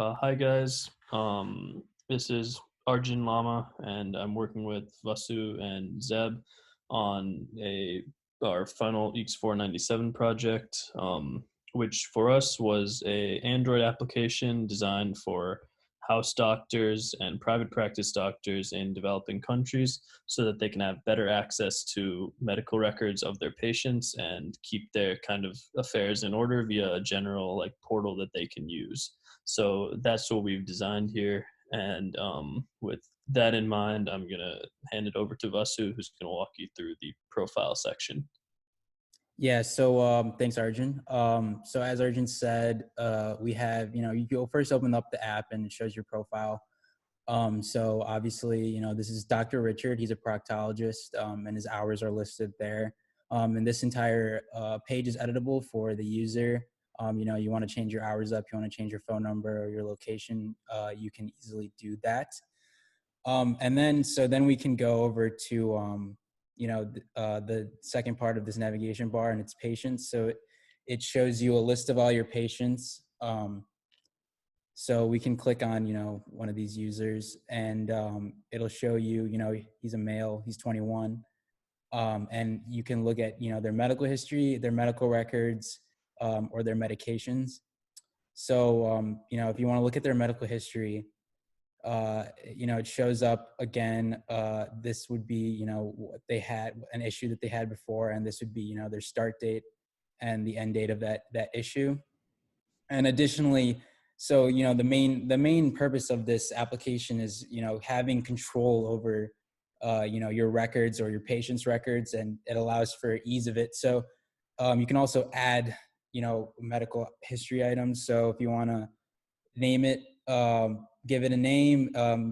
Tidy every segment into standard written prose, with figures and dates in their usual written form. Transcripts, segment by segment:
Hi guys. This is Arjun Lama, and I'm working with Vasu and Zeb on our final EECS 497 project, which for us was a Android application designed for house doctors and private practice doctors in developing countries so that they can have better access to medical records of their patients and keep their kind of affairs in order via a general like portal that they can use. So that's what we've designed here. And with that in mind, I'm going to hand it over to Vasu, who's going to walk you through the profile section. Yeah, so thanks, Arjun. So as Arjun said, we have, you go first open up the app and it shows your profile. So obviously, this is Dr. Richard. He's a proctologist, and his hours are listed there. And this entire page is editable for the user. You want to change your hours up, you want to change your phone number or your location, you can easily do that. And then we can go over to the second part of this navigation bar, and it's patients. So it shows you a list of all your patients. So we can click on, one of these users, and it'll show you, he's a male, he's 21. And you can look at, their medical history, their medical records, or their medications. So, if you want to look at their medical history, it shows up again. This would be, what they had, an issue that they had before, and this would be, their start date and the end date of that issue. And additionally, so the main purpose of this application is having control over your records or your patient's records, and it allows for ease of it. So you can also add medical history items. So if you want to name it, give it a name,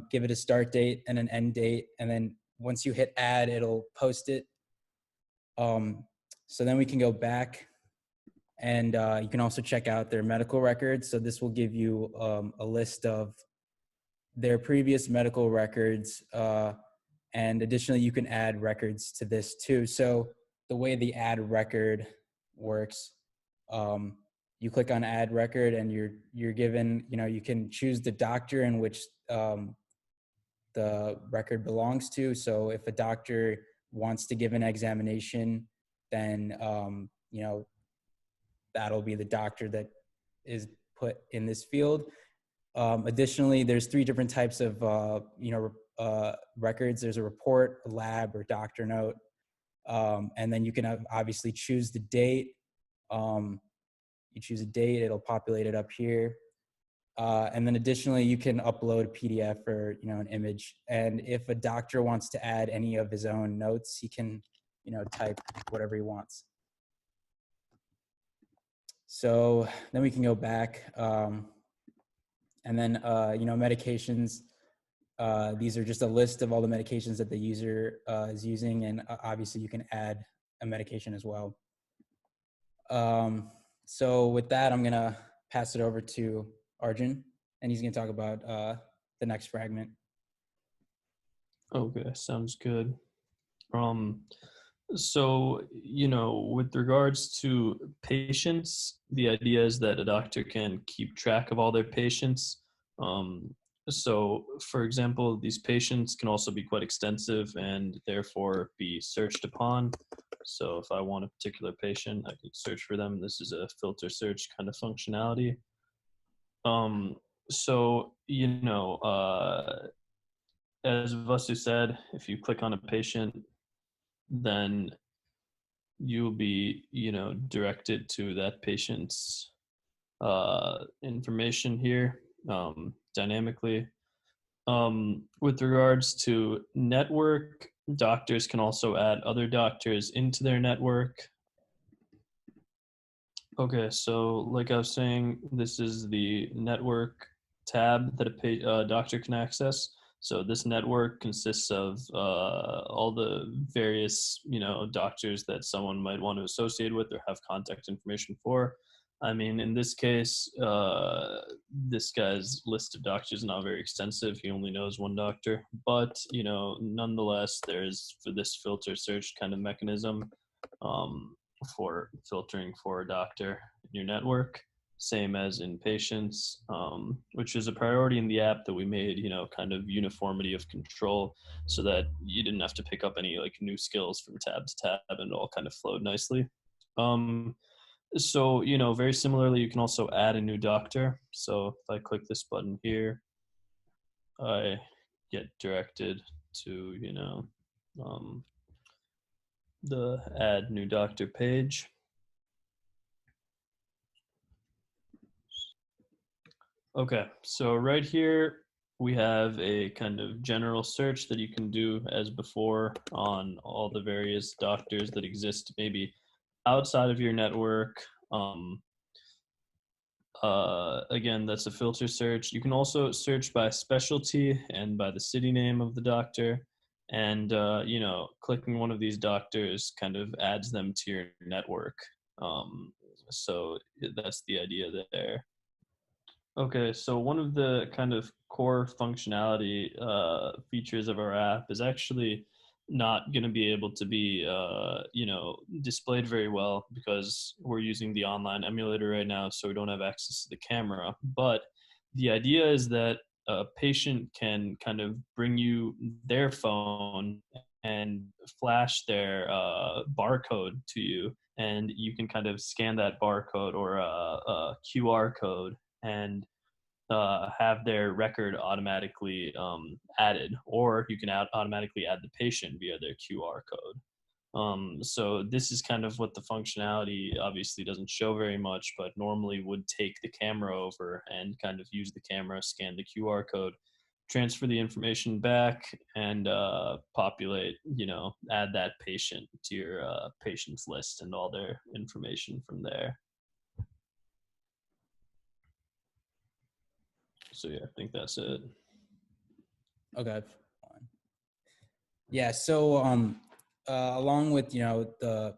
give it a start date and an end date, and then once you hit add, it'll post it. So then we can go back, and you can also check out their medical records. So this will give you a list of their previous medical records, and additionally you can add records to this too. So the way the add record works, you click on add record, and you're given, you can choose the doctor in which the record belongs to. So if a doctor wants to give an examination, then that'll be the doctor that is put in this field. Additionally, there's 3 different types of records. There's a report, a lab, or doctor note, and then you can obviously choose the date. You choose a date, it'll populate it up here. And then additionally, you can upload a PDF or an image. And if a doctor wants to add any of his own notes, he can type whatever he wants. So then we can go back, and then medications. These are just a list of all the medications that the user is using, and obviously you can add a medication as well. So with that, I'm gonna pass it over to Arjun, and he's gonna talk about the next fragment. Okay, sounds good. So, with regards to patients, the idea is that a doctor can keep track of all their patients. So, for example, these patients can also be quite extensive and therefore be searched upon. So, if I want a particular patient, I could search for them. This is a filter search kind of functionality. So, as Vasu said, if you click on a patient, then you'll be directed to that patient's information here dynamically. With regards to network, doctors can also add other doctors into their network. Okay, so like I was saying, this is the network tab that a doctor can access. So this network consists of all the various, doctors that someone might want to associate with or have contact information for. I mean, in this case, this guy's list of doctors is not very extensive. He only knows one doctor, but nonetheless, there's for this filter search kind of mechanism for filtering for a doctor in your network. same as in patients, which is a priority in the app that we made, kind of uniformity of control so that you didn't have to pick up any like new skills from tab to tab and it all kind of flowed nicely. Um, so, very similarly, you can also add a new doctor. So if I click this button here, I get directed to, um, the add new doctor page. Okay, so right here we have a kind of general search that you can do as before on all the various doctors that exist maybe outside of your network. Again, that's a filter search. You can also search by specialty and by the city name of the doctor. And, clicking one of these doctors kind of adds them to your network. So that's the idea there. Okay, so one of the kind of core functionality features of our app is actually not going to be able to be, displayed very well because we're using the online emulator right now, so we don't have access to the camera. But the idea is that a patient can kind of bring you their phone and flash their barcode to you, and you can kind of scan that barcode or a QR code and have their record automatically added, or you can automatically add the patient via their QR code. So this is kind of what the functionality obviously doesn't show very much, but normally would take the camera over and kind of use the camera, scan the QR code, transfer the information back, and populate, add that patient to your patients list and all their information from there. So yeah, I think that's it. Okay. Yeah. So along with the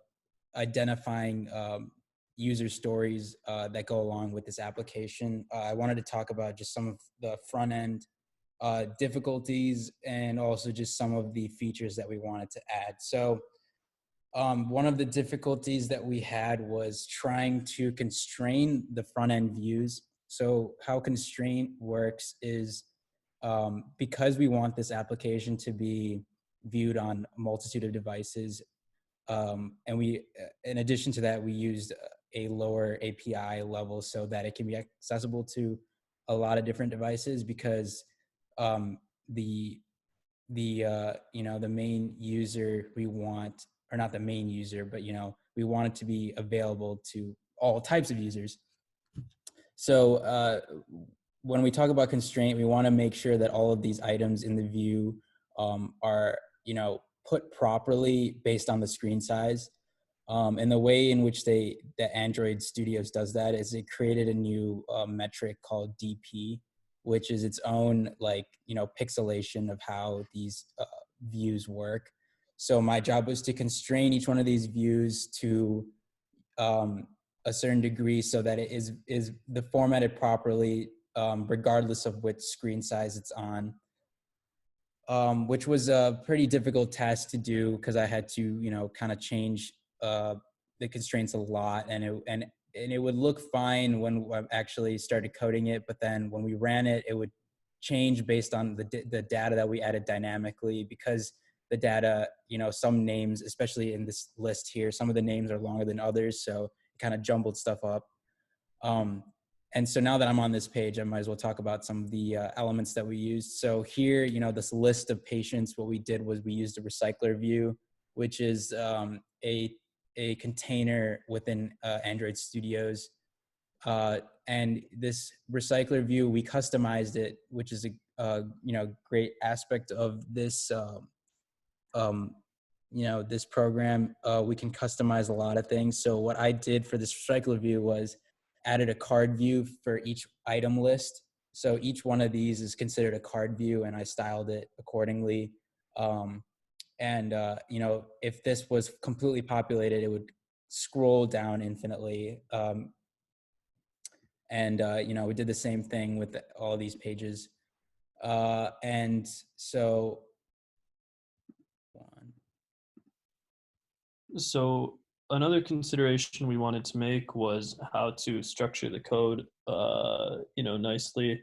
identifying user stories that go along with this application, I wanted to talk about just some of the front end difficulties and also just some of the features that we wanted to add. So one of the difficulties that we had was trying to constrain the front end views. So how constraint works is because we want this application to be viewed on a multitude of devices, and we, in addition to that, we used a lower API level so that it can be accessible to a lot of different devices because the the main user we want, or not the main user, but we want it to be available to all types of users. So when we talk about constraint, we want to make sure that all of these items in the view are put properly based on the screen size. And the way in which the Android Studios does that is it created a new metric called DP, which is its own pixelation of how these views work. So my job was to constrain each one of these views to a certain degree so that it is the formatted properly, regardless of which screen size it's on. Which was a pretty difficult task to do because I had to, kind of change the constraints a lot, and it would look fine when I actually started coding it, but then when we ran it, it would change based on the data that we added dynamically because the data, some names, especially in this list here, some of the names are longer than others, so it kind of jumbled stuff up. And so now that I'm on this page, I might as well talk about some of the elements that we used. So here, this list of patients, what we did was we used a recycler view, which is a container within Android Studios. And this recycler view, we customized it, which is a great aspect of this this program. We can customize a lot of things. So what I did for this recycler view was added a card view for each item list. So each one of these is considered a card view, and I styled it accordingly. If this was completely populated, it would scroll down infinitely. We did the same thing with all these pages. And so, So another consideration we wanted to make was how to structure the code, nicely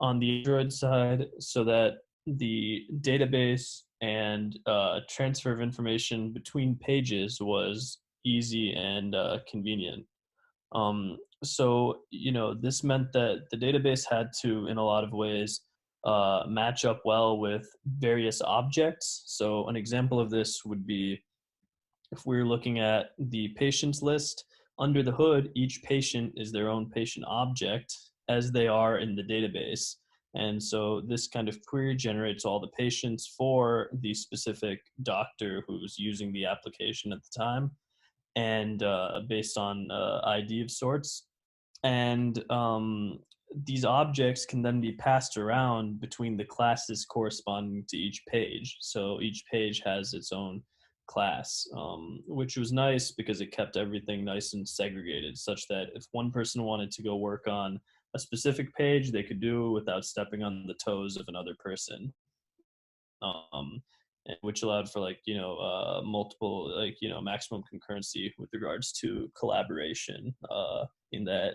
on the Android side so that the database and transfer of information between pages was easy and convenient. This meant that the database had to, in a lot of ways, match up well with various objects. So, an example of this would be if we're looking at the patients list, under the hood, each patient is their own patient object as they are in the database. And so this kind of query generates all the patients for the specific doctor who's using the application at the time and based on ID of sorts. And these objects can then be passed around between the classes corresponding to each page. So each page has its own class, which was nice because it kept everything nice and segregated, such that if one person wanted to go work on a specific page, they could do it without stepping on the toes of another person. Um, which allowed for multiple maximum concurrency with regards to collaboration in that